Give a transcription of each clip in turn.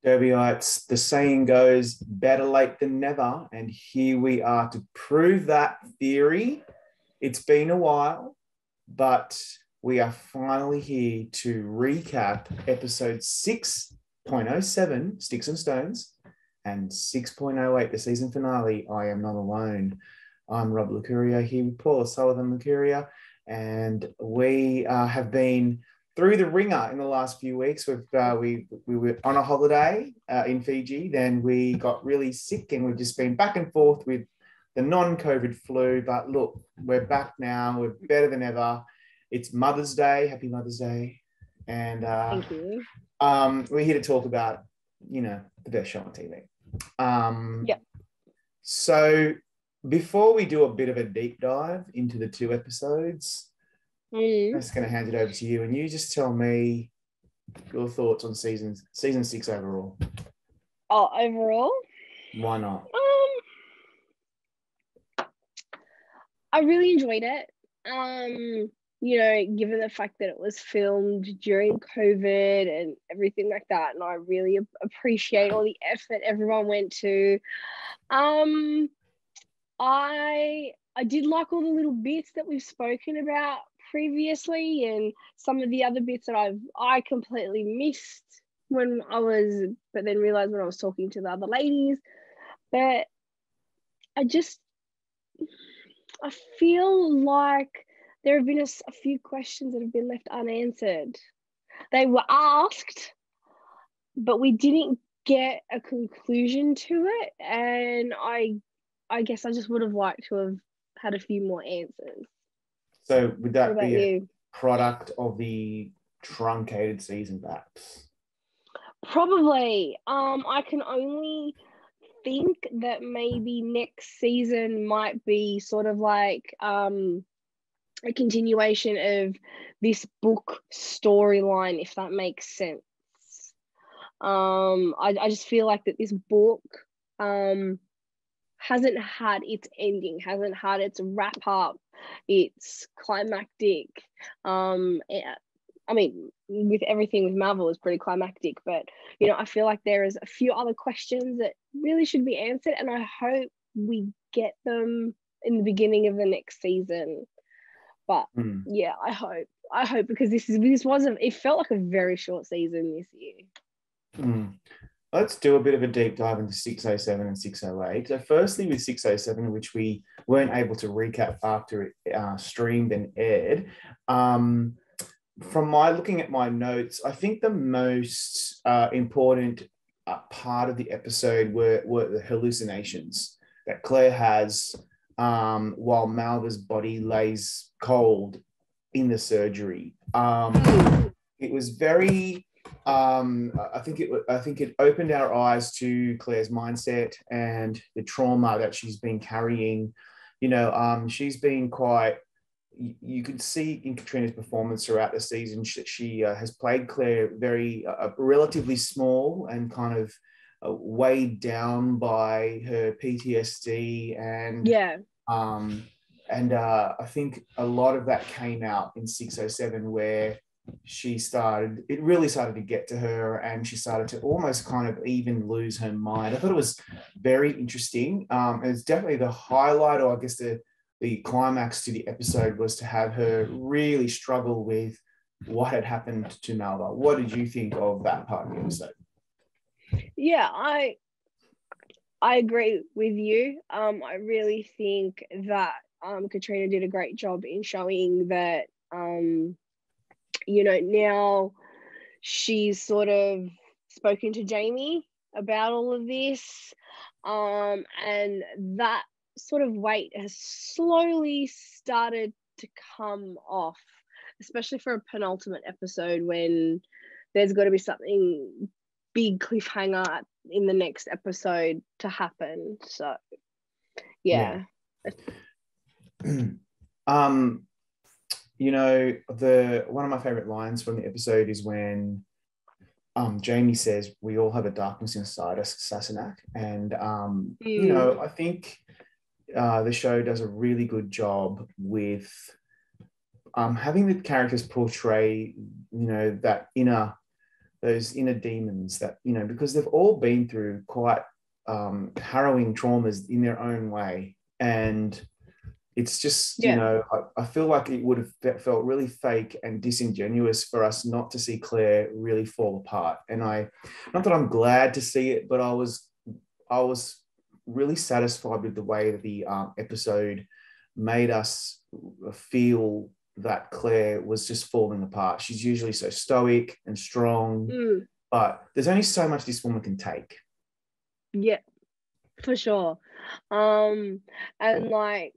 Derbyites, the saying goes, better late than never. And here we are to prove that theory. It's been a while, but we are finally here to recap episode 6.07, Sticks and Stones, and 6.08, the season finale, I Am Not Alone. I'm Rob Licuria here with Paula Sullivan-Licuria, and we have been through the ringer in the last few weeks. We were on a holiday in Fiji, then we got really sick, and we've just been back and forth with the non-COVID flu. But look, we're back now. We're better than ever. It's Mother's Day. Happy Mother's Day. And thank you. We're here to talk about, the best show on TV. Yep. So before we do a bit of a deep dive into the two episodes, I'm just going to hand it over to you, and you just tell me your thoughts on season 6 overall. Oh, overall? Why not? I really enjoyed it. Given the fact that it was filmed during COVID and everything like that, and I really appreciate all the effort everyone went to. I did like all the little bits that we've spoken about previously, and some of the other bits that I completely missed but then realized when I was talking to the other ladies. But I feel like there have been a few questions that have been left unanswered. They were asked, but we didn't get a conclusion to it, and I guess I just would have liked to have had a few more answers. So would that be a product of the truncated season, perhaps? Probably. I can only think that maybe next season might be sort of like a continuation of this book storyline, if that makes sense. I just feel like that this book hasn't had its ending, hasn't had its wrap up, its climactic. I mean, with everything with Marvel is pretty climactic, but I feel like there is a few other questions that really should be answered, and I hope we get them in the beginning of the next season. But yeah, I hope because it felt like a very short season this year. Let's do a bit of a deep dive into 607 and 608. So firstly with 607, which we weren't able to recap after it streamed and aired. From looking at my notes, I think the most important part of the episode were the hallucinations that Claire has while Malva's body lays cold in the surgery. It was very... I think it opened our eyes to Claire's mindset and the trauma that she's been carrying. She's been quite... You could see in Katrina's performance throughout the season, she has played Claire very relatively small and kind of weighed down by her PTSD, and I think a lot of that came out in 607, where it really started to get to her, and she started to almost kind of even lose her mind. I thought it was very interesting. It's definitely the highlight, or I guess the climax to the episode, was to have her really struggle with what had happened to Malva. What did you think of that part of the episode? Yeah, I agree with you. I really think that Katrina did a great job in showing that now she's sort of spoken to Jamie about all of this, and that sort of weight has slowly started to come off, especially for a penultimate episode when there's got to be something big cliffhanger in the next episode to happen. So yeah. One of my favorite lines from the episode is when Jamie says, "We all have a darkness inside us, Sassenach." And I think the show does a really good job with having the characters portray, that inner those inner demons that, you know, because they've all been through quite harrowing traumas in their own way. And it's just, you know, I feel like it would have felt really fake and disingenuous for us not to see Claire really fall apart. And not that I'm glad to see it, but I was really satisfied with the way that the episode made us feel that Claire was just falling apart. She's usually so stoic and strong, but there's only so much this woman can take. Yeah, for sure. And like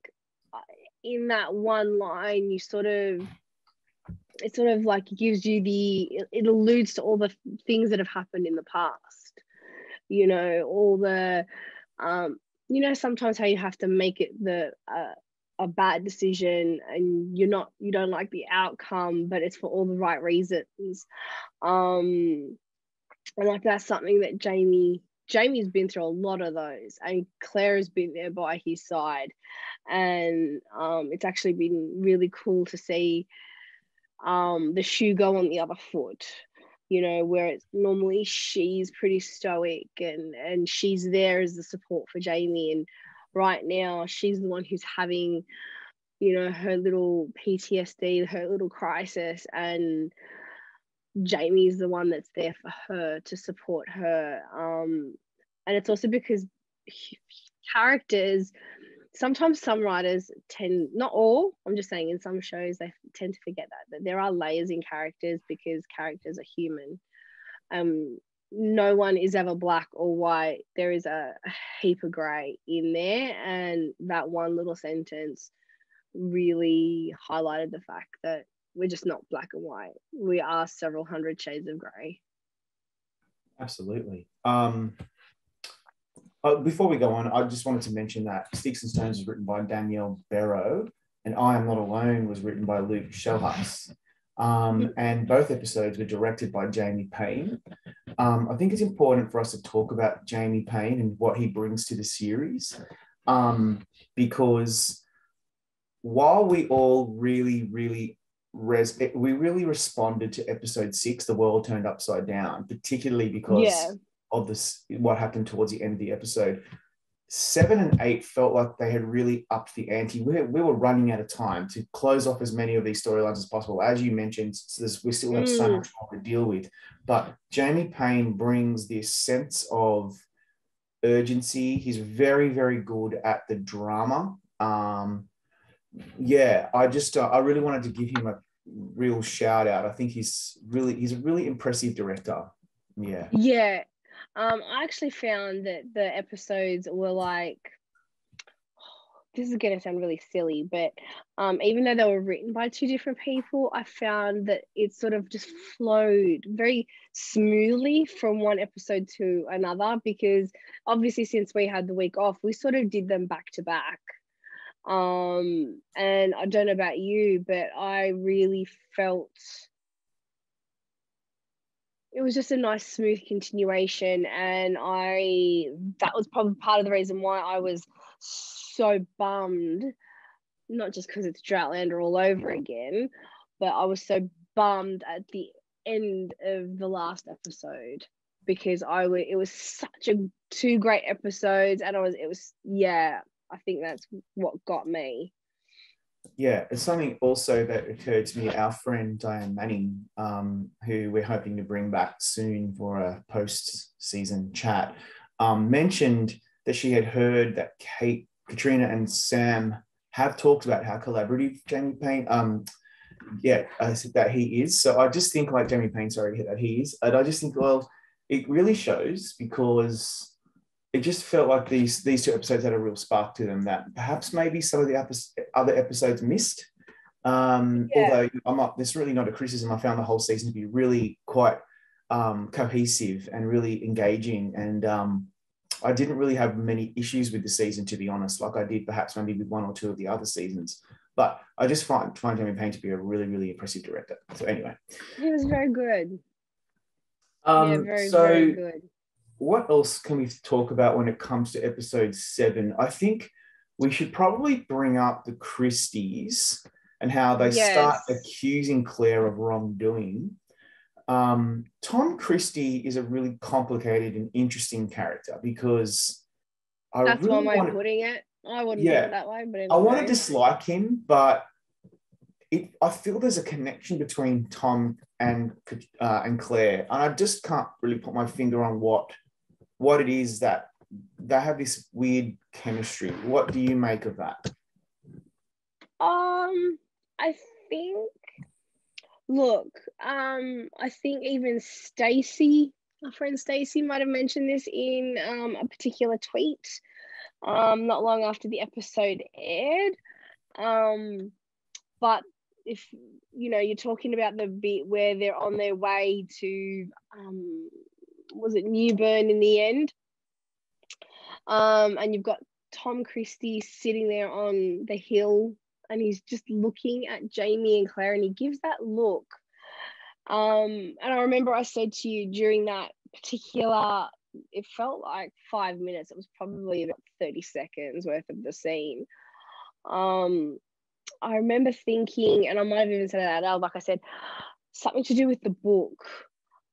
in that one line, it sort of like gives you it alludes to all the things that have happened in the past. You know, all the you know, sometimes how you have to make it a bad decision and you don't like the outcome, but it's for all the right reasons. And like that's something that Jamie's been through a lot of those, and Claire has been there by his side. And it's actually been really cool to see the shoe go on the other foot, you know, where it's normally she's pretty stoic and she's there as the support for Jamie. And right now she's the one who's having, you know, her little PTSD, her little crisis, and Jamie's the one that's there for her to support her. And it's also because characters, sometimes some writers tend, not all, I'm just saying in some shows they tend to forget that there are layers in characters because characters are human. No one is ever black or white. There is a heap of grey in there, and that one little sentence really highlighted the fact that we're just not black and white. We are several hundred shades of grey. Absolutely. Before we go on, I just wanted to mention that Sticks and Stones was written by Danielle Barrow, and I Am Not Alone was written by Luke Shellhuss. And both episodes were directed by Jamie Payne. I think it's important for us to talk about Jamie Payne and what he brings to the series, because while we all really responded to episode 6, The World Turned Upside Down, particularly because of this, what happened towards the end of the episode. 7 and 8 felt like they had really upped the ante. We were running out of time to close off as many of these storylines as possible. As you mentioned, we still have so much more to deal with. But Jamie Payne brings this sense of urgency. He's very, very good at the drama. I really wanted to give him a real shout out. I think he's a really impressive director. Yeah. I actually found that the episodes were like, this is going to sound really silly, but even though they were written by two different people, I found that it sort of just flowed very smoothly from one episode to another, because obviously since we had the week off, we sort of did them back to back. And I don't know about you, but I really felt it was just a nice smooth continuation, and that was probably part of the reason why I was so bummed, not just because it's Outlander all over again, but I was so bummed at the end of the last episode, because it was such two great episodes, and I think that's what got me. Yeah, it's something also that occurred to me. Our friend Diane Manning, who we're hoping to bring back soon for a post-season chat, mentioned that she had heard that Katrina and Sam have talked about how collaborative Jamie Payne, that he is. So I just think that he is. And I just think, well, it really shows, because it just felt like these two episodes had a real spark to them that perhaps maybe some of the other episodes missed. Although this is really not a criticism. I found the whole season to be really quite cohesive and really engaging. And I didn't really have many issues with the season, to be honest, like I did perhaps maybe with one or two of the other seasons. But I just find Jamie Payne to be a really, really impressive director. So anyway. He was very good. Very good. What else can we talk about when it comes to episode 7? I think we should probably bring up the Christies and how they start accusing Claire of wrongdoing. Tom Christie is a really complicated and interesting character because I That's really one way of want, putting it. I wouldn't put yeah, it that way, but I want to anyway. dislike him, but I feel there's a connection between Tom and Claire, and I just can't really put my finger on what it is that they have this weird chemistry. What do you make of that? I think. Look, I think even Stacey, our friend Stacey, might have mentioned this in a particular tweet, not long after the episode aired. But if you're talking about the bit where they're on their way to, was it Newburn in the end? And you've got Tom Christie sitting there on the hill, and he's just looking at Jamie and Claire, and he gives that look. And I remember I said to you during that particular, it felt like 5 minutes. It was probably about 30 seconds worth of the scene. I remember thinking, and I might have even said it out loud, like I said, something to do with the book.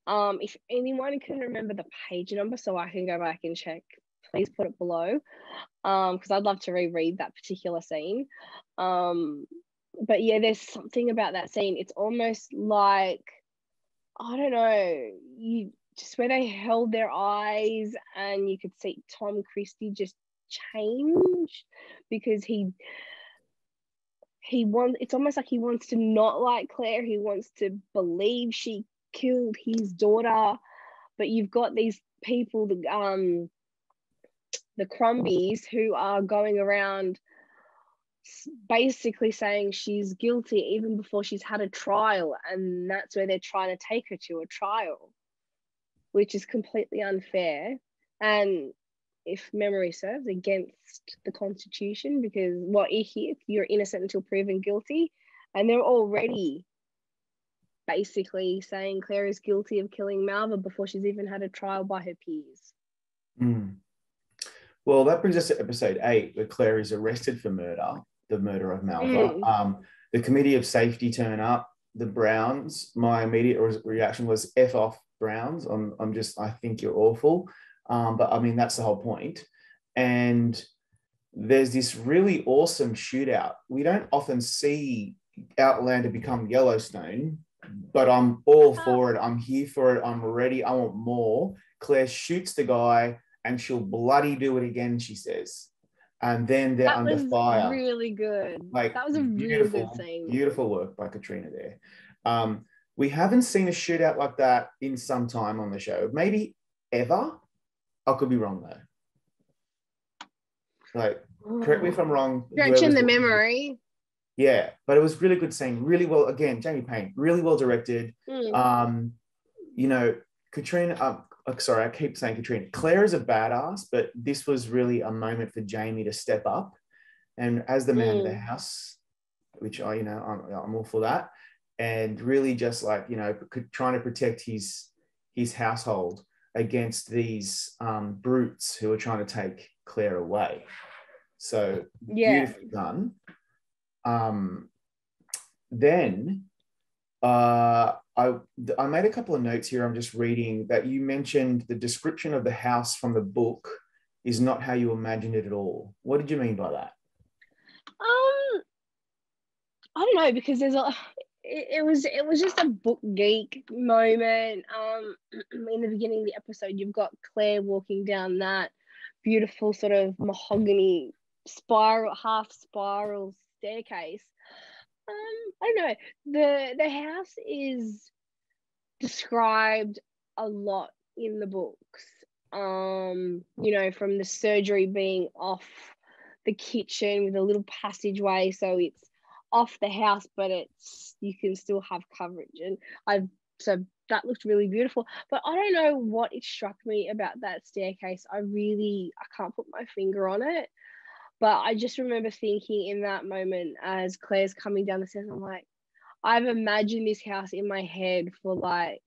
If anyone can remember the page number so I can go back and check, please put it below, because I'd love to reread that particular scene. But yeah, there's something about that scene. It's almost like, I don't know, you just where they held their eyes and you could see Tom Christie just change, because it's almost like he wants to not like Claire. He wants to believe she killed his daughter, but you've got these people, the Crumbies, who are going around basically saying she's guilty even before she's had a trial, and that's where they're trying to take her to a trial, which is completely unfair, and if memory serves, against the Constitution, because if you're innocent until proven guilty, and they're already basically saying Claire is guilty of killing Malva before she's even had a trial by her peers. Well, that brings us to episode 8, where Claire is arrested for the murder of Malva. The committee of safety turn up, the Browns. My immediate reaction was F off, Browns. I think you're awful. But I mean, that's the whole point. And there's this really awesome shootout. We don't often see Outlander become Yellowstone, but I'm all for it. I'm here for it. I'm ready. I want more. Claire shoots the guy, and she'll bloody do it again, she says. And then they're under fire. Really good. Like, that was a really good scene. Beautiful work by Katrina there. We haven't seen a shootout like that in some time on the show. Maybe ever. I could be wrong though. Like, correct me if I'm wrong. Stretching the memory. Yeah, but it was really good scene. Really well, again, Jamie Payne, really well directed. Katrina, sorry, I keep saying Katrina. Claire is a badass, but this was really a moment for Jamie to step up. And as the man of the house, which I'm all for that. And really just like, trying to protect his household against these brutes who are trying to take Claire away. So beautifully done. Then I made a couple of notes here. I'm just reading that you mentioned the description of the house from the book is not how you imagined it at all. What did you mean by that? I don't know, because it was just a book geek moment. In the beginning of the episode, you've got Claire walking down that beautiful sort of mahogany half spiral staircase. I don't know. The house is described a lot in the books. From the surgery being off the kitchen with a little passageway, so it's off the house, but you can still have coverage, and so that looked really beautiful. But I don't know what it struck me about that staircase. I can't put my finger on it, but I just remember thinking in that moment as Claire's coming down the stairs, I'm like, I've imagined this house in my head for like,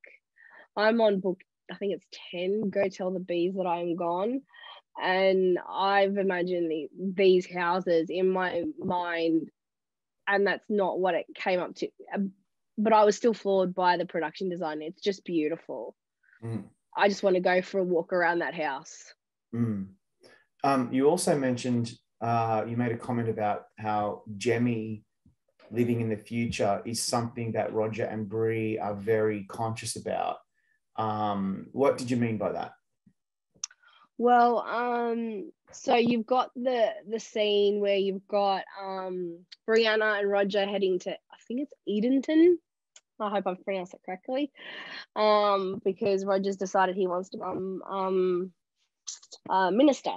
I'm on book, I think it's 10, Go Tell the Bees That I Am Gone. And I've imagined these houses in my mind, and that's not what it came up to but I was still floored by the production design. It's just beautiful. I just want to go for a walk around that house. You also mentioned, you made a comment about how Jemmie living in the future is something that Roger and Bree are very conscious about. What did you mean by that? Well, so you've got the scene where you've got Brianna and Roger heading to, I think it's Edenton. I hope I've pronounced it correctly. Because Roger's decided he wants to become minister.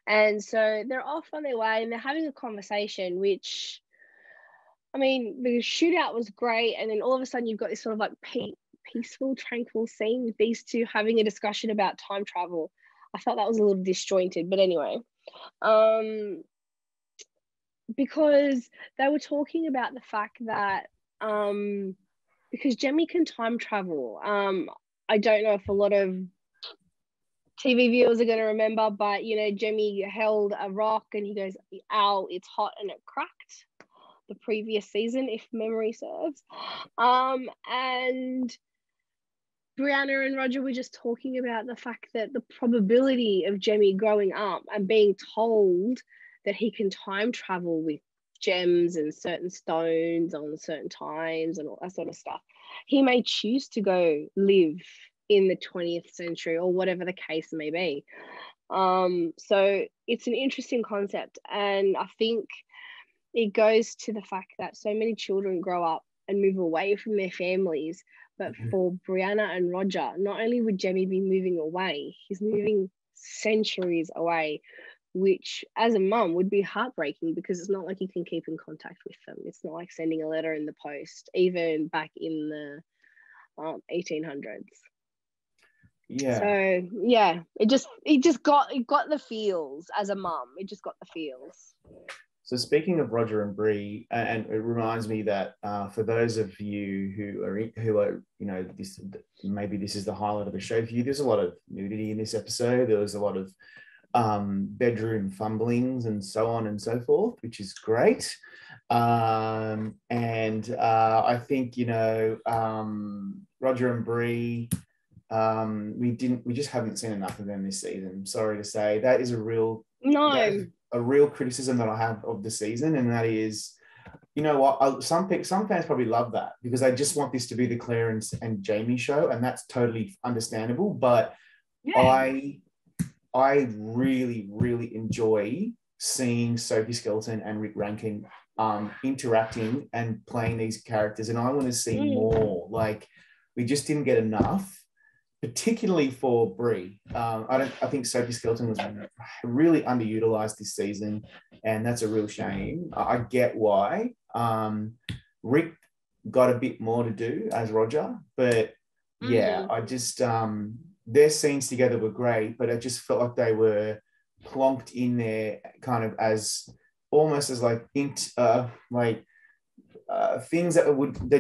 And so they're off on their way and they're having a conversation, which, I mean, the shootout was great. And then all of a sudden you've got this sort of like peaceful, tranquil scene with these two having a discussion about time travel. I thought that was a little disjointed, but anyway, because they were talking about the fact that because Jemmie can time travel. I don't know if a lot of TV viewers are going to remember, but you know, Jemmie held a rock and he goes, "Ow, it's hot," and it cracked the previous season, if memory serves. And Brianna and Roger were just talking about the fact that the probability of Jemmie growing up and being told that he can time travel with gems and certain stones on certain times and all that sort of stuff, he may choose to go live in the 20th century or whatever the case may be. So it's an interesting concept, and I think it goes to the fact that so many children grow up and move away from their families. But for Brianna and Roger, not only would Jemmie be moving away, he's moving centuries away, which as a mum would be heartbreaking because it's not like you can keep in contact with them. It's not like sending a letter in the post, even back in the 1800s. Yeah. So yeah, it got the feels as a mum. It just got the feels. So speaking of Roger and Bree, and it reminds me that for those of you who are you know, this, maybe this is the highlight of the show for you, there's a lot of nudity in this episode. There was a lot of bedroom fumblings and so on and so forth, which is great. And I think, you know, Roger and Bree, we just haven't seen enough of them this season. Sorry to say, that is a real criticism that I have of the season, and that is, you know what, some fans probably love that because they just want this to be the Claire and Jamie show, and that's totally understandable. But yeah. I really, really enjoy seeing Sophie Skelton and Rick Rankin interacting and playing these characters, and I want to see more. Like, we just didn't get enough, particularly for Bree. I think Sophie Skelton was really underutilized this season, and that's a real shame. I get why. Rick got a bit more to do as Roger, but yeah, I just their scenes together were great, but I just felt like they were plonked in there kind of as almost as like things that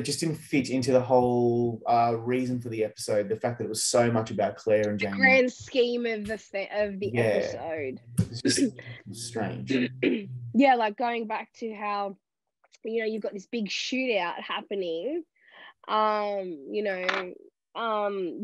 just didn't fit into the whole reason for the episode. The fact that it was so much about Claire and Jamie. The grand scheme of the episode. It's just strange. Yeah, like going back to how, you know, you've got this big shootout happening. You know,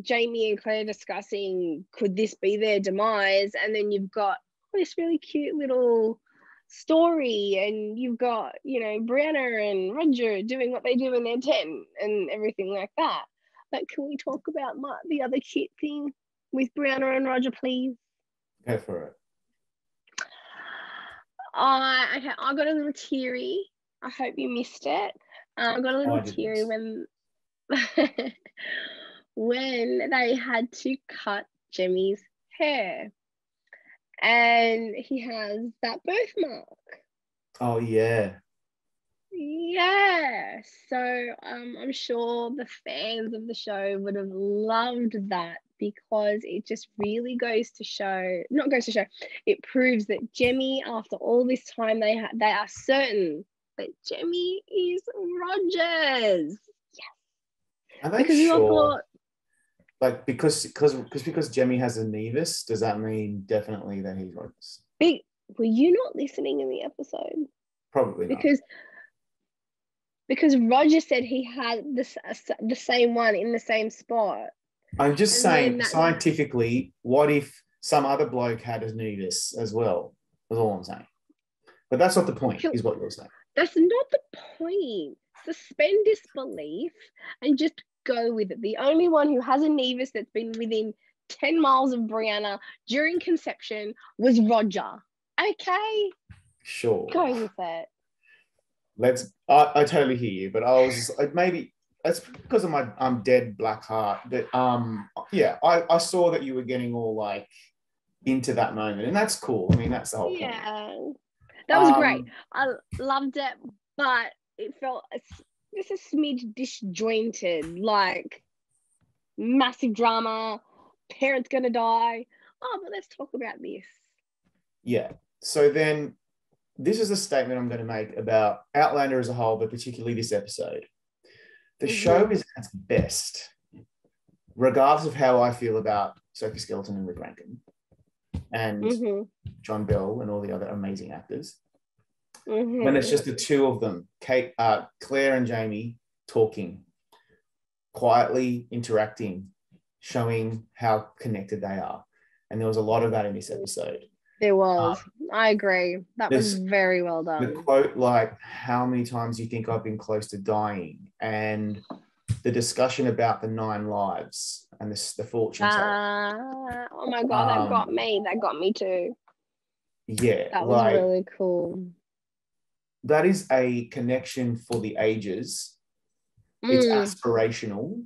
Jamie and Claire discussing, could this be their demise? And then you've got this really cute little story, and you've got, you know, Brianna and Roger doing what they do in their tent and everything like that. But can we talk about the other cute thing with Brianna and Roger, please? Go for it. Okay, I got a little teary. I hope you missed it. I got a little teary when they had to cut Jemmie's hair, and he has that birthmark. Oh yeah. Yeah. So I'm sure the fans of the show would have loved that, because it just really it proves that Jemmie, after all this time, they are certain that Jemmie is Roger's. Yes. Are they because sure? Like, because Jemmie has a nevus, does that mean definitely that he's Roger's? Were you not listening in the episode? Probably not. because Roger said he had the same one in the same spot. I'm just saying, scientifically, what if some other bloke had a nevus as well? That's all I'm saying. But that's not the point, is what you're saying. That's not the point. Suspend disbelief and just go with it. The only one who has a nevus that's been within 10 miles of Brianna during conception was Roger. Okay? Sure. Go with it. I totally hear you, but I was maybe that's because of my dead black heart. But yeah, I saw that you were getting all like into that moment, and that's cool. I mean, that's the whole point. Yeah, that was great. I loved it, but it felt just a smidge disjointed, like massive drama, parents gonna die. Oh, but let's talk about this. Yeah. So then this is a statement I'm going to make about Outlander as a whole, but particularly this episode. The show is at its best, regardless of how I feel about Sophie Skeleton and Rick Rankin and John Bell and all the other amazing actors. When it's just the two of them, Claire and Jamie, talking, quietly interacting, showing how connected they are. And there was a lot of that in this episode. There was. I agree. That was very well done. The quote, like, how many times do you think I've been close to dying? And the discussion about the 9 lives and the fortune teller. Oh my God, that got me. That got me too. Yeah. That was really cool. That is a connection for the ages. It's aspirational.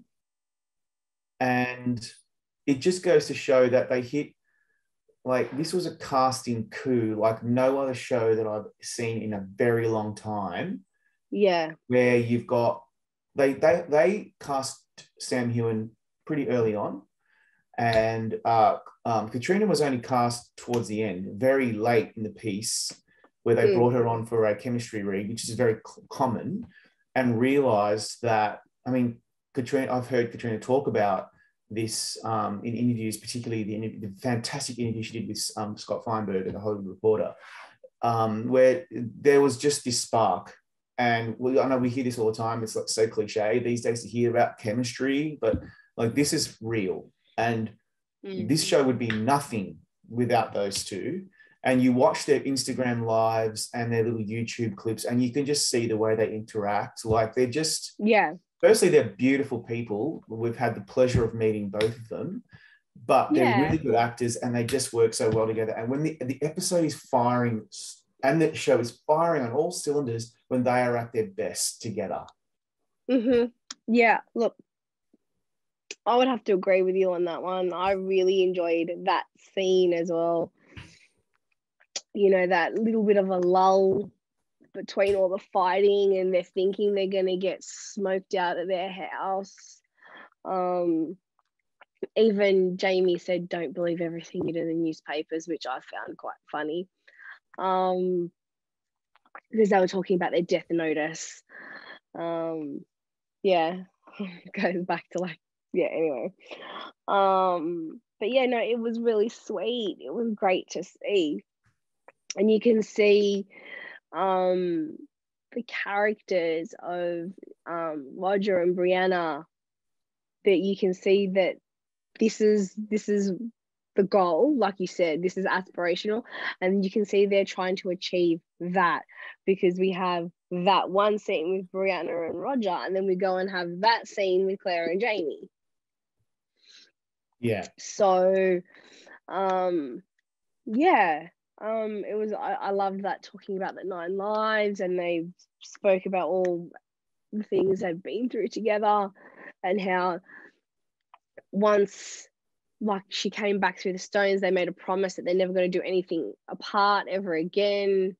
And it just goes to show that they hit, like, this was a casting coup, like no other show that I've seen in a very long time. Yeah. Where you've got, they cast Sam Heughan pretty early on. And Katrina was only cast towards the end, very late in the piece, where they brought her on for a chemistry read, which is very common, and realized that, I mean, I've heard Katrina talk about this in interviews, particularly the fantastic interview she did with Scott Feinberg at The Hollywood Reporter, where there was just this spark. And I know we hear this all the time. It's like so cliche these days to hear about chemistry, but like this is real. And this show would be nothing without those two. And you watch their Instagram lives and their little YouTube clips, and you can just see the way they interact. Like they're just, firstly, they're beautiful people. We've had the pleasure of meeting both of them, but they're really good actors and they just work so well together. And when the episode is firing and the show is firing on all cylinders when they are at their best together. Yeah, look, I would have to agree with you on that one. I really enjoyed that scene as well. You know, that little bit of a lull between all the fighting, and they're thinking they're going to get smoked out of their house. Even Jamie said, don't believe everything in the newspapers, which I found quite funny. Because they were talking about their death notice. Yeah, goes back to like, yeah, anyway. But yeah, no, it was really sweet. It was great to see. And you can see the characters of Roger and Brianna, that you can see that this is the goal. Like you said, this is aspirational, and you can see they're trying to achieve that, because we have that one scene with Brianna and Roger, and then we go and have that scene with Claire and Jamie. Yeah. So yeah, it was, I loved that, talking about the 9 lives, and they spoke about all the things they've been through together, and how once, like, she came back through the stones, they made a promise that they're never going to do anything apart ever again,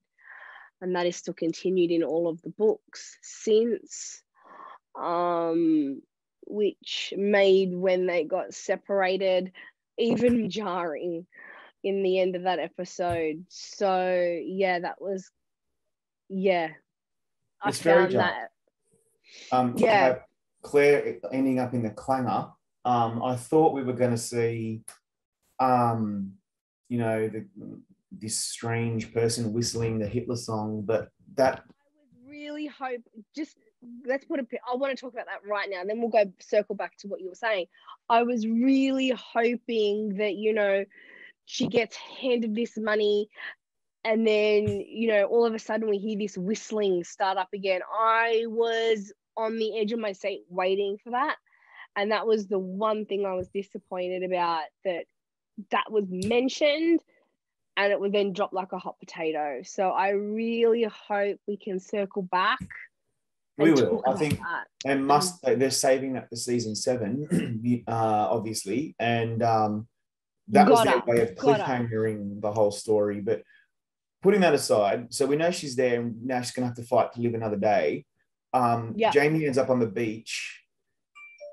and that is still continued in all of the books since, which made when they got separated even jarring in the end of that episode. So yeah, that was, yeah, I found that. Yeah, Claire ending up in the clanger. I thought we were going to see, you know, this strange person whistling the Hitler song, but that. I was really just let's put a, I want to talk about that right now, and then we'll go circle back to what you were saying. I was really hoping that, you know, she gets handed this money and then, you know, all of a sudden we hear this whistling start up again. I was on the edge of my seat waiting for that. And that was the one thing I was disappointed about, that was mentioned and it would then drop like a hot potato. So I really hope we can circle back. We will, I think, and they're saving that for season 7, obviously, and that was their way of cliffhangering the whole story. But putting that aside, so we know she's there, and now she's gonna have to fight to live another day. Jamie ends up on the beach,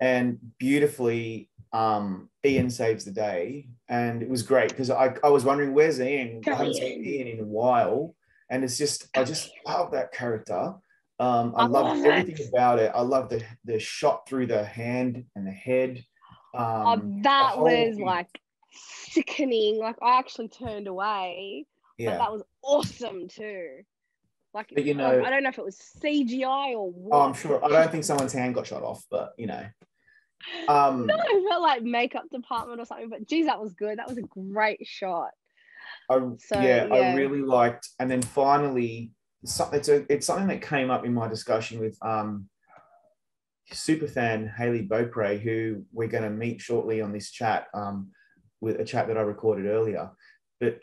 and beautifully, Ian saves the day, and it was great because I was wondering, where's Ian? I haven't seen Ian in a while, and it's just I just love that character. I love everything about it. I love the shot through the hand and the head. That was like sickening. Like I actually turned away. But that was awesome too. Like, but, you know, I don't know if it was CGI or what. Oh, I'm sure. I don't think someone's hand got shot off, but you know. No, it felt like makeup department or something. But geez, that was good. That was a great shot. I really liked. And then finally, it's something that came up in my discussion with superfan Haley Beaupre, who we're going to meet shortly on this chat, with a chat that I recorded earlier. But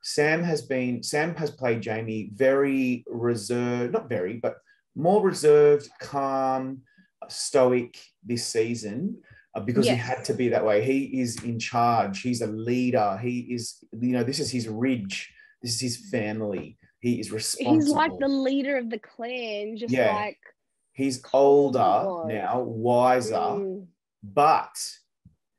Sam has played Jamie very reserved, not very, but more reserved, calm, stoic this season, because he had to be that way. He is in charge. He's a leader. He is, you know, this is his ridge. This is his family. He is responsible. He's like the leader of the clan, just like. He's older now, wiser, but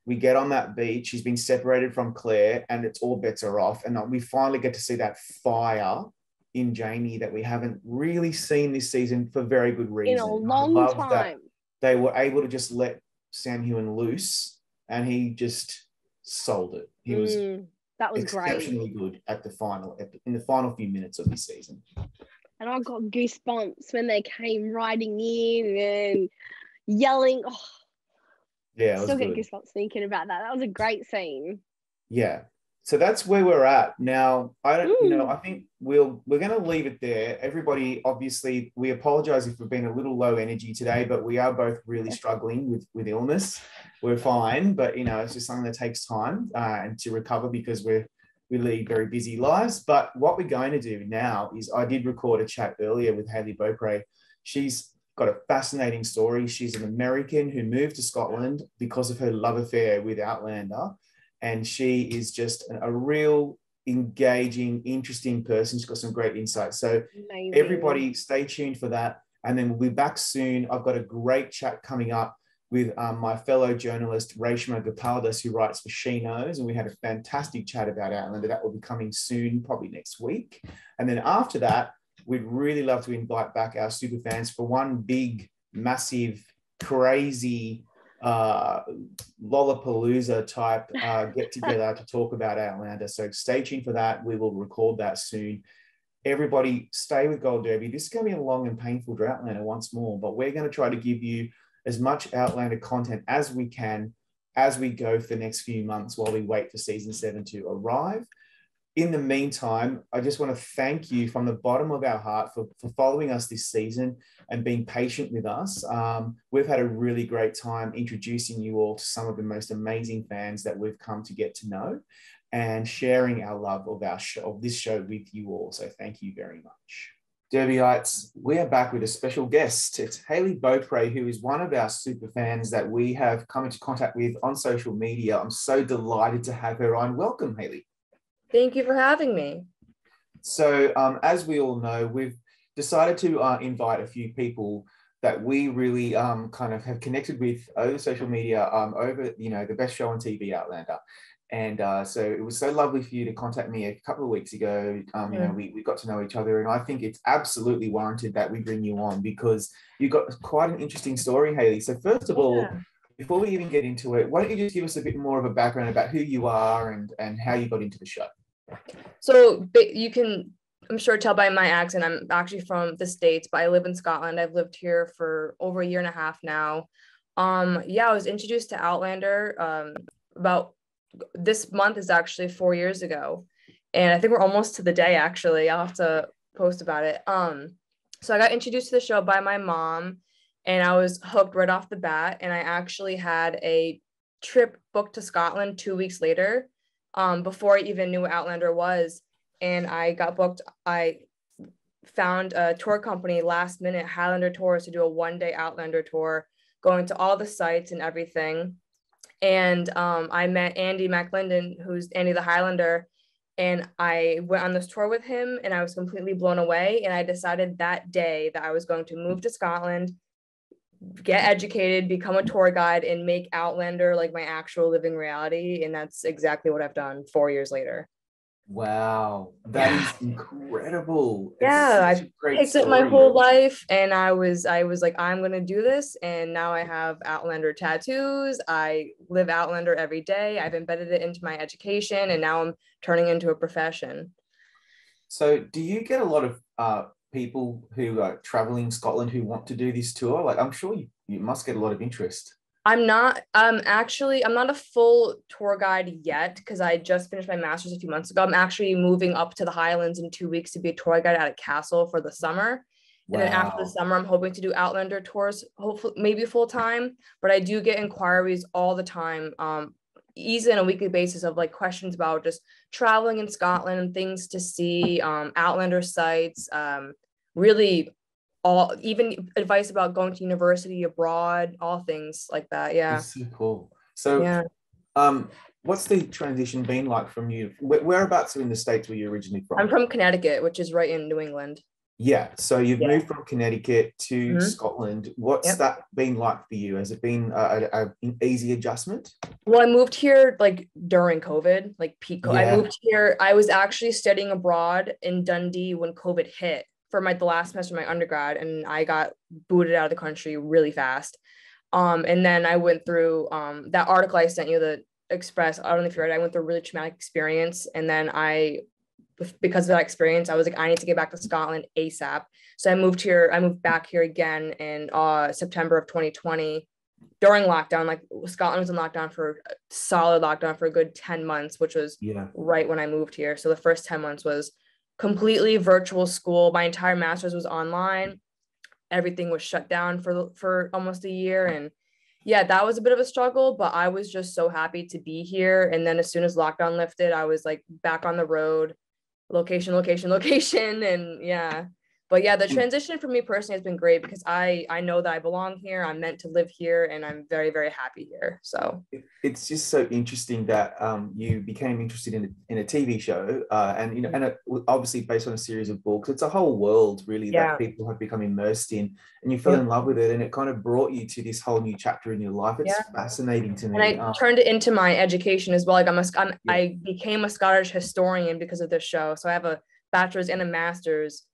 we get on that beach. He's been separated from Claire, and it's all bets are off. And we finally get to see that fire in Jamie that we haven't really seen this season for very good reason. In a long time. That they were able to just let Sam Heughan loose, and he just sold it. He was exceptionally good at in the final few minutes of this season. And I got goosebumps when they came riding in and yelling. Oh, yeah, I still get goosebumps thinking about that. That was a great scene. Yeah. So that's where we're at now. I think we're going to leave it there. Everybody, obviously, we apologize if we've been a little low energy today, but we are both really struggling with illness. We're fine, but you know, it's just something that takes time and to recover, because we lead very busy lives. But what we're going to do now is, I did record a chat earlier with Haley Beaupre. She's got a fascinating story. She's an American who moved to Scotland because of her love affair with Outlander. And she is just a real engaging, interesting person. She's got some great insights. So everybody stay tuned for that. And then we'll be back soon. I've got a great chat coming up with my fellow journalist, Reshma Gopaldas, who writes for She Knows. And we had a fantastic chat about Outlander. That will be coming soon, probably next week. And then after that, we'd really love to invite back our super fans for one big, massive, crazy Lollapalooza type get together to talk about Outlander. So stay tuned for that. We will record that soon. Everybody stay with Gold Derby. This is going to be a long and painful Outlander once more, but we're going to try to give you as much Outlander content as we can as we go for the next few months while we wait for season 7 to arrive. In the meantime, I just want to thank you from the bottom of our heart for following us this season and being patient with us. We've had a really great time introducing you all to some of the most amazing fans that we've come to get to know, and sharing our love of this show with you all. So thank you very much. Derbyites, we are back with a special guest. It's Haley Beaupre, who is one of our super fans that we have come into contact with on social media. I'm so delighted to have her on. Welcome, Haley. Thank you for having me. So as we all know, we've decided to invite a few people that we really kind of have connected with over social media, over, you know, the best show on TV, Outlander. And so it was so lovely for you to contact me a couple of weeks ago. You know, we got to know each other, and I think it's absolutely warranted that we bring you on, because you've got quite an interesting story, Haley. So first of all, before we even get into it, why don't you just give us a bit more of a background about who you are and how you got into the show? So you can I'm sure tell by my accent, I'm actually from the States, but I live in Scotland. I've lived here for over a year and a half now. Yeah, I was introduced to Outlander about this month is actually 4 years ago. And I think we're almost to the day, actually. I'll have to post about it. So I got introduced to the show by my mom, and I was hooked right off the bat. And I actually had a trip booked to Scotland 2 weeks later, before I even knew what Outlander was. And I got booked. I found a tour company last minute, Highlander Tours, to do a one-day Outlander tour, going to all the sites and everything. And I met Andy McLinden, who's Andy the Highlander, and I went on this tour with him, and I was completely blown away. And I decided that day that I was going to move to Scotland, get educated, become a tour guide, and make Outlander like my actual living reality. And that's exactly what I've done 4 years later. Wow, that is incredible. Yeah, I picked it my whole life, and I was like, I'm gonna do this. And now I have Outlander tattoos. I live Outlander every day. I've embedded it into my education, and now I'm turning into a profession. So do you get a lot of people who are traveling Scotland who want to do this tour? Like, I'm sure you must get a lot of interest. I'm not a full tour guide yet, because I just finished my master's a few months ago. I'm actually moving up to the Highlands in 2 weeks to be a tour guide at a castle for the summer. Wow. And then after the summer, I'm hoping to do Outlander tours, hopefully maybe full time. But I do get inquiries all the time, easily on a weekly basis, of like questions about just traveling in Scotland and things to see, Outlander sites, really all, even advice about going to university abroad, all things like that. Yeah. That's so cool. So yeah. What's the transition been like from you? Whereabouts in the States were you originally from? I'm from Connecticut, which is right in New England. Yeah. So you've moved from Connecticut to Scotland. What's that been like for you? Has it been an easy adjustment? Well, I moved here like during COVID, like peak COVID. I moved here. I was actually studying abroad in Dundee when COVID hit for the last semester of my undergrad, and I got booted out of the country really fast. And then I went through that article I sent you, the Express. I don't know if you read it. I went through a really traumatic experience, and then because of that experience, I was like, I need to get back to Scotland ASAP. So I moved back here again in September of 2020 during lockdown. Like, Scotland was in lockdown for solid lockdown for a good 10 months, which was right when I moved here. So the first 10 months was completely virtual school. My entire master's was online. Everything was shut down for almost a year. And yeah, that was a bit of a struggle, but I was just so happy to be here. And then as soon as lockdown lifted, I was like back on the road, location. And yeah. But yeah, the transition for me personally has been great, because I know that I belong here. I'm meant to live here, and I'm very, very happy here. So it's just so interesting that you became interested in a TV show, and and obviously based on a series of books. It's a whole world really that people have become immersed in, and you fell in love with it, and it kind of brought you to this whole new chapter in your life. It's fascinating to me. And I turned it into my education as well. Like I became a Scottish historian because of this show. So I have a bachelor's and a master's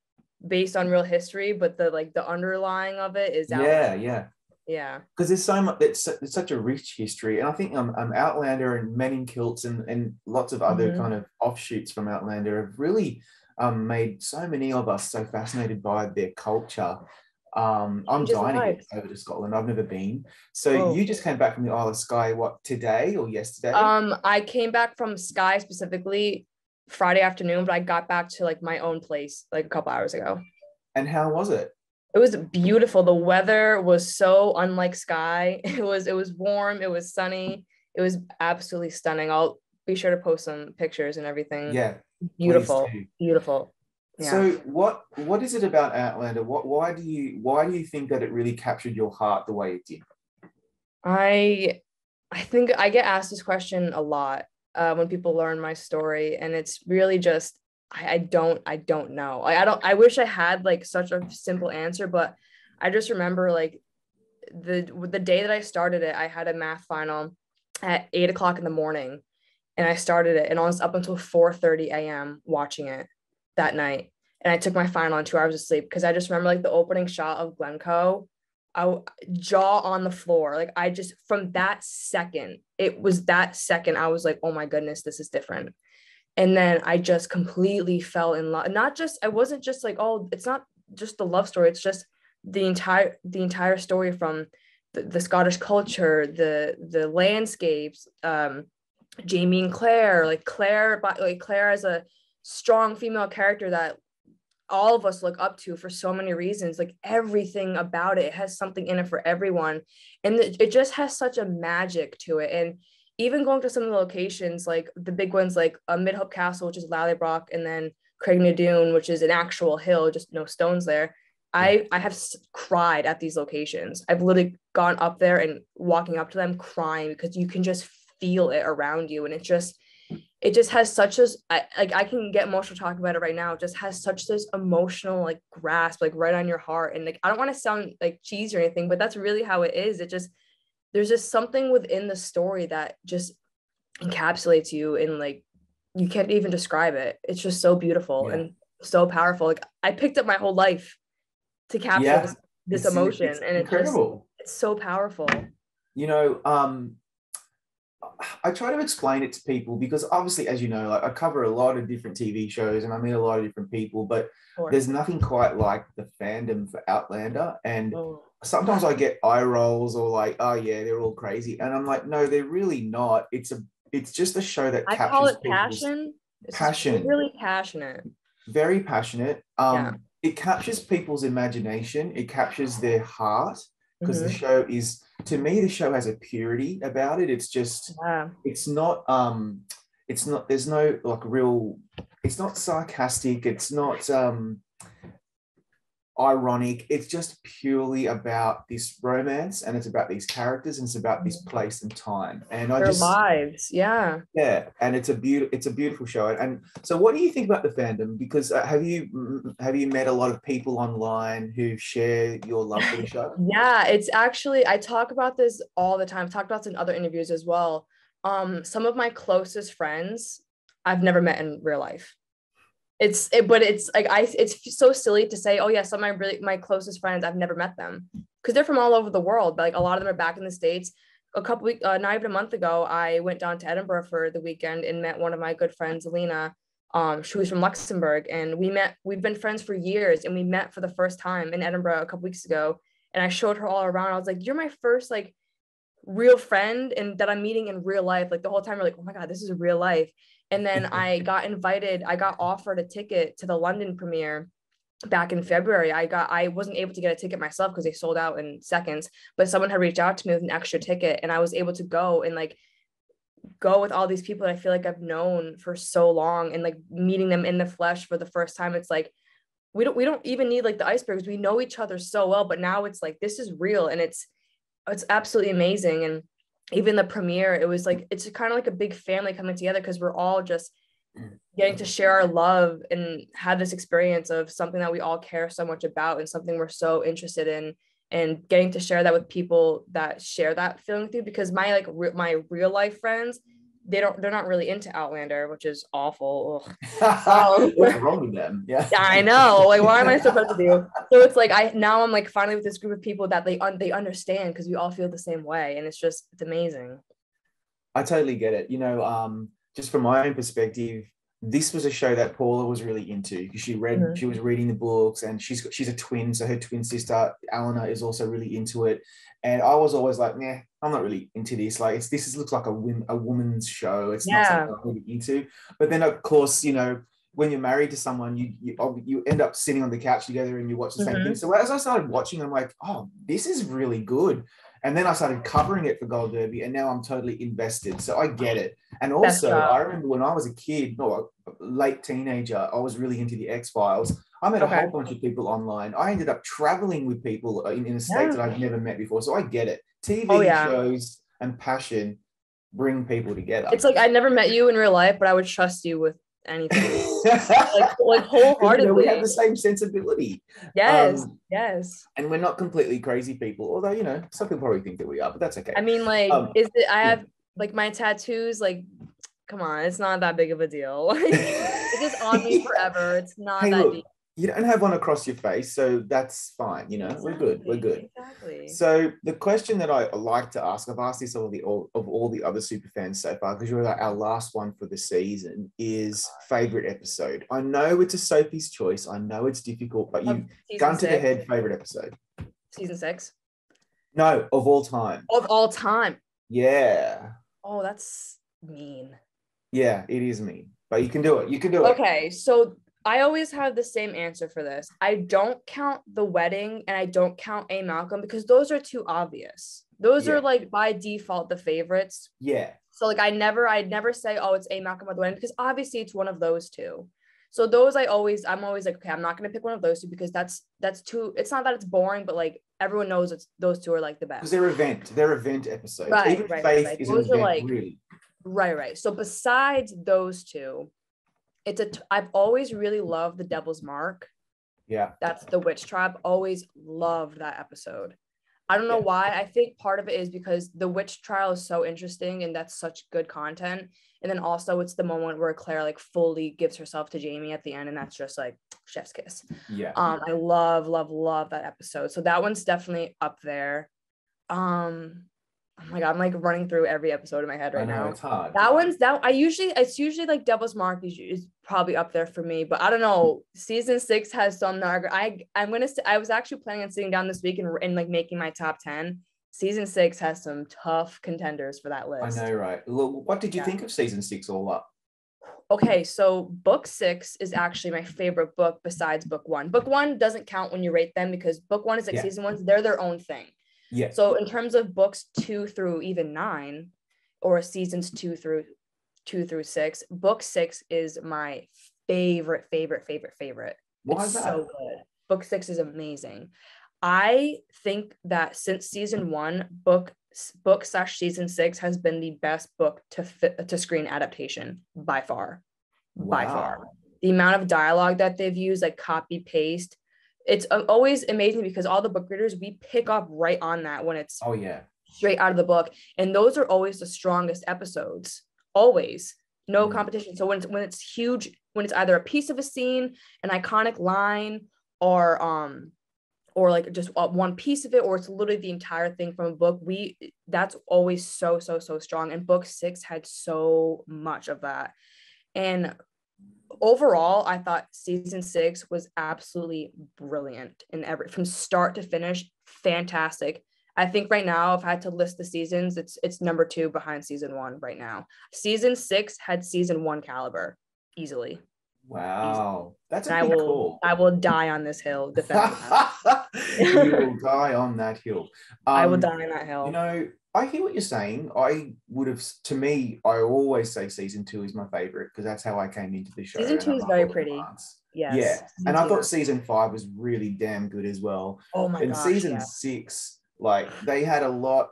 based on real history, but the underlying of it is because there's so much. It's such a rich history, and I think Outlander and Men in Kilts and lots of other kind of offshoots from Outlander have really made so many of us so fascinated by their culture. I'm dying to get over to Scotland. I've never been. So you just came back from the Isle of Skye, what, today or yesterday? I came back from Skye specifically Friday afternoon, but I got back to like my own place like a couple hours ago. And how was it? It was beautiful. The weather was so unlike Skye. It was warm, it was sunny, it was absolutely stunning. I'll be sure to post some pictures and everything. Yeah, beautiful. Yeah. So what is it about Outlander? Why do you think that it really captured your heart the way it did? I think I get asked this question a lot when people learn my story, and it's really just I don't know. I wish I had like such a simple answer, but I just remember like the day that I started it, I had a math final at 8:00 in the morning, and I started it, and I was up until 4:30 a.m. watching it that night. And I took my final on 2 hours of sleep, because I just remember like the opening shot of Glencoe, jaw on the floor. Like I just, from that second, I was like, oh my goodness, this is different. And then I just completely fell in love. I wasn't just like, oh, it's not just the love story. It's just the entire story, from the Scottish culture, the landscapes, Jamie and Claire, like Claire as a strong female character that all of us look up to for so many reasons. Like everything about it has something in it for everyone, and it just has such a magic to it. And even going to some of the locations, like the big ones, like Midhope Castle, which is Lallybroch, and then Craignadoon, which is an actual hill, just no stones there. I have cried at these locations. I've literally gone up there and walking up to them crying, because you can just feel it around you, and it just has such as I can get emotional talking about it right now. It just has such this emotional like grasp, like right on your heart. And like I don't want to sound like cheesy or anything, but that's really how it is. There's just something within the story that just encapsulates you, and like you can't even describe it. It's just so beautiful and so powerful. Like I picked up my whole life to capture this emotion, and incredible. It's so powerful. You know, I try to explain it to people because obviously, as you know, like I cover a lot of different TV shows and I meet a lot of different people, but there's nothing quite like the fandom for Outlander. And sometimes I get eye rolls or like, oh yeah, they're all crazy. And I'm like, no, they're really not. It's just a show that captures call it passion. Passion. Really passionate. Very passionate. It captures people's imagination. It captures their heart, because the show is, to me, the show has a purity about it. It's just, it's not, there's no like real, it's not sarcastic. It's not ironic. It's just purely about this romance, and it's about these characters, and it's about this place and time, and their lives. And it's a beautiful show. And so, what do you think about the fandom? Because have you met a lot of people online who share your love for the show? Yeah, it's actually, I talk about this all the time. I've talked about this in other interviews as well. Some of my closest friends I've never met in real life. But it's like it's so silly to say, oh yeah, some of my closest friends, I've never met them, because they're from all over the world. But like a lot of them are back in the States. A couple weeks, not even a month ago, I went down to Edinburgh for the weekend and met one of my good friends, Alina. She was from Luxembourg, and we've been friends for years, and we met for the first time in Edinburgh a couple weeks ago. And I showed her all around. I was like, you're my first like real friend, and that I'm meeting in real life. Like the whole time we're like, oh my God, this is real life. And then I got offered a ticket to the London premiere back in February. I wasn't able to get a ticket myself because they sold out in seconds, but someone had reached out to me with an extra ticket, and I was able to go and like go with all these people that I feel like I've known for so long, and like meeting them in the flesh for the first time. It's like we don't even need like the icebergs. We know each other so well, but now it's like this is real, and it's absolutely amazing. And even the premiere, it was like, it's kind of like a big family coming together, because we're all just getting to share our love and have this experience of something that we all care so much about, and something we're so interested in, and getting to share that with people that share that feeling with you. Because my my real life friends, they're not really into Outlander, which is awful. What's wrong with them? Yeah, I know. Like, why am I supposed to do? So it's like I'm like finally with this group of people that they understand, because we all feel the same way, and it's amazing. I totally get it. You know, just from my own perspective, this was a show that Paula was really into, because she was reading the books, and she's a twin, so her twin sister Eleanor is also really into it. And I was always like, nah, I'm not really into this. Like, looks like a woman's show. It's not something I'm really into. But then, of course, you know, when you're married to someone, you end up sitting on the couch together and you watch the same thing. So as I started watching, I'm like, oh, this is really good. And then I started covering it for Gold Derby, and now I'm totally invested. So I get it. And also, I remember when I was a kid, or a late teenager, I was really into the X-Files. I met a whole bunch of people online. I ended up traveling with people in a state that I've never met before. So I get it. TV shows and passion bring people together. It's like, I never met you in real life, but I would trust you with anything. like wholeheartedly. You know, we have the same sensibility. Yes. And we're not completely crazy people, although, you know, some people probably think that we are, but that's okay. I mean, like, I have like my tattoos, like, come on, it's not that big of a deal. Like, it's just on me forever. It's not that deep. You don't have one across your face, so that's fine. You know, Exactly. we're good. Exactly. So the question that I like to ask, I've asked this of all the other super fans so far, because you're like our last one for the season, is favorite episode. I know it's a Sophie's choice. I know it's difficult, but you gun to the head, favorite episode. Season 6. No, of all time. Of all time. Yeah. Oh, that's mean. Yeah, it is mean, but you can do it. You can do it. Okay, so I always have the same answer for this. I don't count the wedding and I don't count A. Malcolm because those are too obvious. Those are like by default the favorites. Yeah. So like I'd never say, oh, it's A. Malcolm or the wedding because obviously it's one of those two. So those I'm always like, okay, I'm not gonna pick one of those two because that's too. It's not that it's boring, but like everyone knows it's those two are like the best. Because they're event episodes. Right, Even Faith is those an event, like, really. Right. So besides those two, I've always really loved The Devil's Mark. Yeah. That's the witch tribe. Always loved that episode. I don't know why. I think part of it is because the witch trial is so interesting and that's such good content. And then also it's the moment where Claire like fully gives herself to Jamie at the end. And that's just like chef's kiss. Yeah. I love that episode. So that one's definitely up there. Oh my God, I'm like running through every episode in my head right now. It's hard. It's usually like Devil's Mark is probably up there for me, but I don't know. Season 6 has some I was actually planning on sitting down this week and like making my top 10. Season 6 has some tough contenders for that list. I know, right? What did you think of season 6 all up? Okay, so book 6 is actually my favorite book besides book 1. Book 1 doesn't count when you rate them because book 1 is like season 1, they're their own thing. Yeah. So in terms of books 2 through even 9, or seasons 2 through 6, book 6 is my favorite. Why is that? So good. Book 6 is amazing. I think that since season 1, book/season 6 has been the best book to screen adaptation by far. Wow. By far. The amount of dialogue that they've used, like copy paste. It's always amazing because all the book readers, we pick up right on that when it's straight out of the book. And those are always the strongest episodes, always. No competition. So when it's huge, when it's either a piece of a scene, an iconic line, or like just one piece of it, or it's literally the entire thing from a book, that's always so strong. And book 6 had so much of that. And overall, I thought season 6 was absolutely brilliant from start to finish, fantastic. I think right now, if I had to list the seasons, it's number 2 behind season 1 right now. Season 6 had season 1 caliber, easily. Wow, that's a big call. I will die on this hill defending that. You will die on that hill. I will die on that hill. You know, I hear what you're saying. I always say season 2 is my favorite because that's how I came into the show. Season 2 is very pretty. Yes. Yeah. And I thought season 5 was really damn good as well. Oh my gosh. And season 6, like they had a lot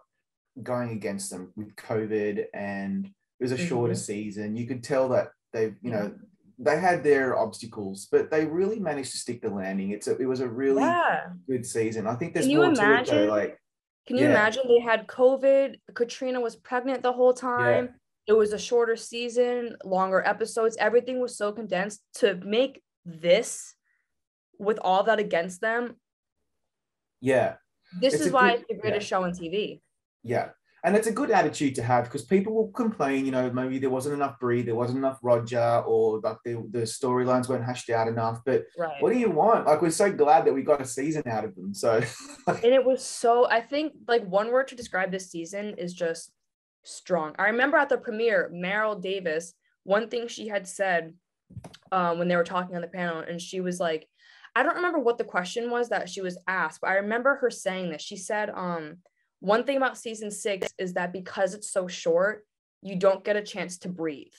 going against them with COVID and it was a shorter season. You could tell that they had their obstacles, but they really managed to stick the landing. It was a really good season. I think there's more to it though. Like, can you imagine they had COVID? Katrina was pregnant the whole time. Yeah. It was a shorter season, longer episodes. Everything was so condensed to make this with all that against them. Yeah. This is why it's the greatest show on TV. Yeah. And it's a good attitude to have because people will complain, maybe there wasn't enough Brie, there wasn't enough Roger, or like the storylines weren't hashed out enough. But what do you want? Like, we're so glad that we got a season out of them. So, and it was so, I think, like, one word to describe this season is just strong. I remember at the premiere, Meryl Davis, one thing she had said when they were talking on the panel, and she was like, I don't remember what the question was that she was asked, but I remember her saying that. She said, one thing about season 6 is that because it's so short, you don't get a chance to breathe.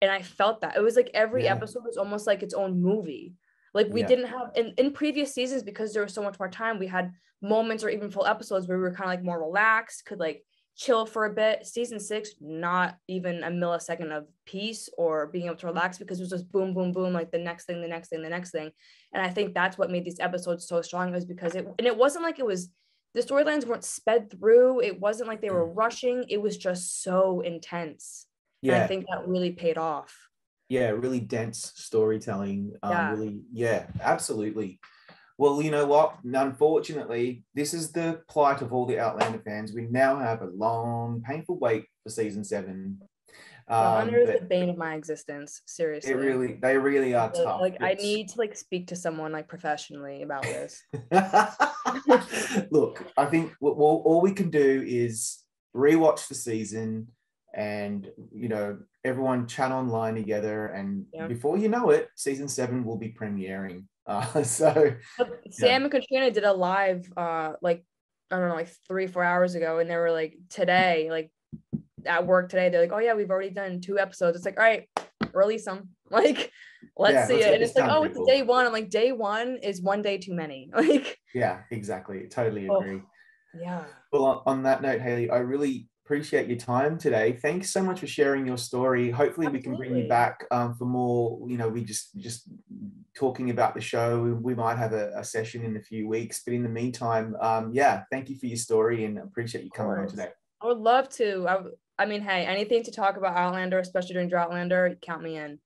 And I felt that. It was like every episode was almost like its own movie. Like we didn't have, in previous seasons, because there was so much more time, we had moments or even full episodes where we were kind of like more relaxed, could like chill for a bit. Season 6, not even a millisecond of peace or being able to relax because it was just boom, boom, boom, like the next thing. And I think that's what made these episodes so strong, was because it wasn't like the storylines weren't sped through. It wasn't like they were rushing. It was just so intense. Yeah. And I think that really paid off. Yeah, really dense storytelling. Yeah. Really, yeah, absolutely. Well, you know what? Unfortunately, this is the plight of all the Outlander fans. We now have a long, painful wait for season 7. Outlander is the But bane of my existence. Seriously. they really are Like, tough. I need to like speak to someone like professionally about this. Look, I think all we can do is rewatch the season, and everyone chat online together, and before you know it, season 7 will be premiering. So Sam and Katrina did a live like I don't know, like 3-4 hours ago, and they were like, today, like at work today, they're like, oh yeah, we've already done 2 episodes. It's like, all right, release them. Like, let's see it. And it's like, oh, it's day 1. I'm like, day 1 is 1 day too many. Like, yeah, exactly. Totally agree. Yeah. Well, on that note, Hayley, I really appreciate your time today. Thanks so much for sharing your story. Hopefully we can bring you back for more, we just talking about the show. We might have a session in a few weeks, but in the meantime, thank you for your story, and appreciate you coming on today. I would love to. I mean, hey, anything to talk about Outlander, especially during Outlander, count me in.